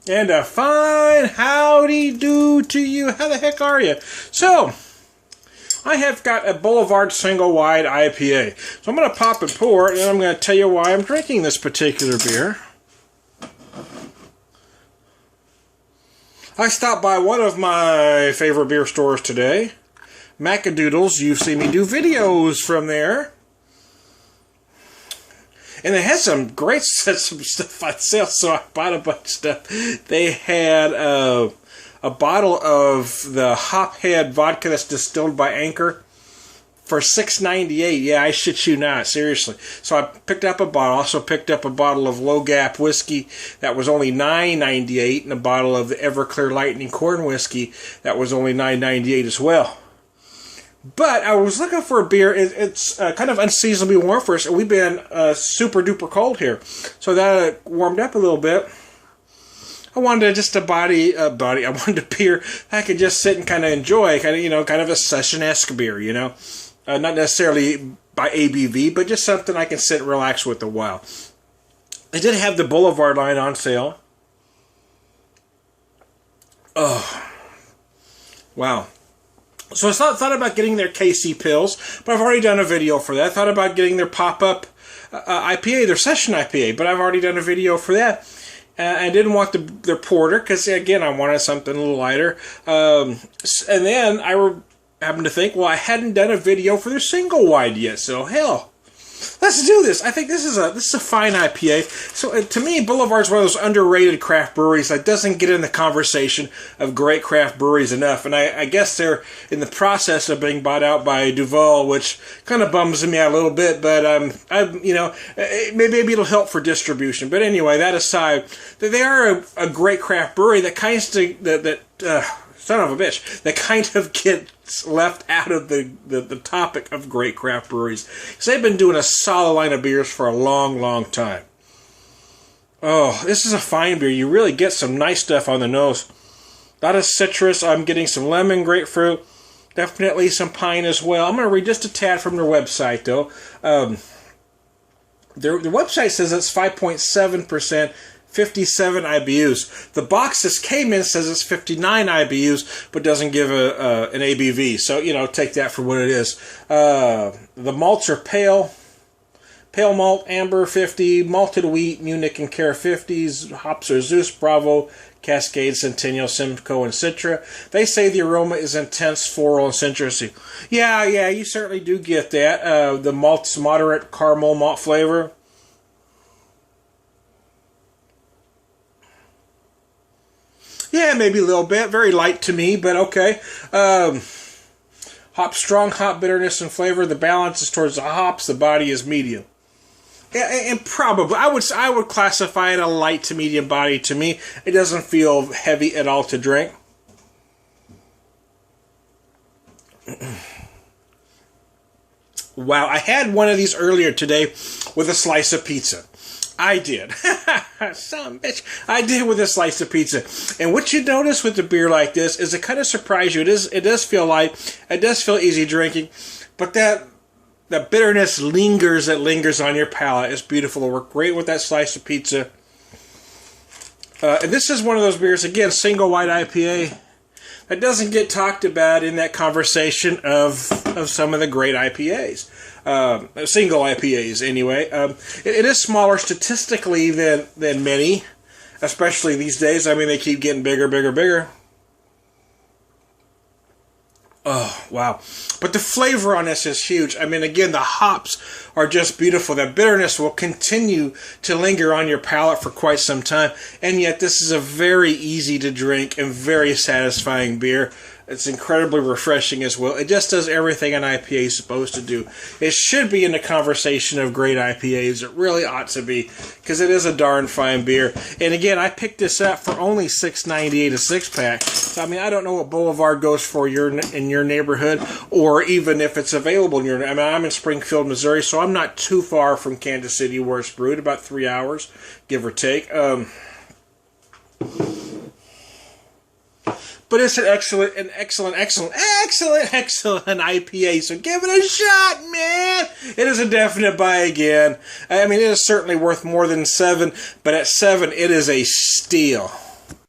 And a fine howdy do to you. How the heck are you? So, I have got a Boulevard single wide IPA. So I'm going to pop and pour it, and I'm going to tell you why I'm drinking this particular beer. I stopped by one of my favorite beer stores today, Macadoodles. You've seen me do videos from there. And they had some great some stuff on sale, so I bought a bunch of stuff. They had a bottle of the Hophead vodka that's distilled by Anchor for $6.98. Yeah, I shit you not, seriously. So I picked up a bottle. Also picked up a bottle of Low Gap whiskey that was only $9.98, and a bottle of the Everclear Lightning Corn whiskey that was only $9.98 as well. But I was looking for a beer. It's kind of unseasonably warm for us, and we've been super duper cold here. So that warmed up a little bit. I wanted just I wanted a beer I could just sit and kind of enjoy, kind of a session-esque beer, not necessarily by ABV, but just something I can sit and relax with a while. They did have the Boulevard line on sale. Oh, wow. So I thought about getting their KC pills, but I've already done a video for that. I thought about getting their pop-up IPA, their session IPA, but I've already done a video for that. I didn't want their porter, because, again, I wanted something a little lighter. And then I happened to think, well, I hadn't done a video for their single wide yet, so hell, let's do this. I think this is a fine IPA. So to me, Boulevard's one of those underrated craft breweries that doesn't get in the conversation of great craft breweries enough. And I guess they're in the process of being bought out by Duvel, which kind of bums me out a little bit. But maybe it'll help for distribution. But anyway, that aside, they are a great craft brewery that son of a bitch, that kind of gets left out of the topic of great craft breweries. Because they've been doing a solid line of beers for a long, long time. Oh, this is a fine beer. You really get some nice stuff on the nose. A lot of citrus. I'm getting some lemon, grapefruit. Definitely some pine as well. I'm going to read just a tad from their website, though. Their website says it's 5.7%. 57 IBUs. The box this came in says it's 59 IBUs, but doesn't give an ABV. So, take that for what it is. The malts are pale malt, amber 50, malted wheat, Munich and Care 50s. Hops are Zeus, Bravo, Cascade, Centennial, Simcoe, and Citra. They say the aroma is intense, floral, and citrusy. Yeah, you certainly do get that. The malt's moderate caramel malt flavor. Yeah, maybe a little bit. Very light to me, but okay. Strong hop bitterness and flavor. The balance is towards the hops. The body is medium. And probably, I would classify it a light to medium body to me. It doesn't feel heavy at all to drink. Wow, I had one of these earlier today with a slice of pizza. I did. Some bitch. I did with a slice of pizza. And what you notice with a beer like this is it kind of surprises you. It does feel light. It does feel easy drinking. But that bitterness lingers. It lingers on your palate. It's beautiful. It'll work great with that slice of pizza. And this is one of those beers, again, single white IPA, that doesn't get talked about in that conversation of some of the great IPAs. Single IPAs, anyway. It is smaller statistically than many, especially these days. I mean, they keep getting bigger. Oh, wow. But the flavor on this is huge. I mean, again, the hops are just beautiful. That bitterness will continue to linger on your palate for quite some time. And yet, this is a very easy to drink and very satisfying beer. It's incredibly refreshing as well. It just does everything an IPA is supposed to do. It should be in the conversation of great IPAs. It really ought to be, because it is a darn fine beer. And again, I picked this up for only $6.98 a six-pack. So, I mean, I don't know what Boulevard goes for in your neighborhood, or even if it's available in your... I mean, I'm in Springfield, Missouri, so I'm not too far from Kansas City where it's brewed, about 3 hours, give or take. But it's an excellent IPA, so give it a shot, man! It is a definite buy again. I mean, it is certainly worth more than $7, but at $7, it is a steal.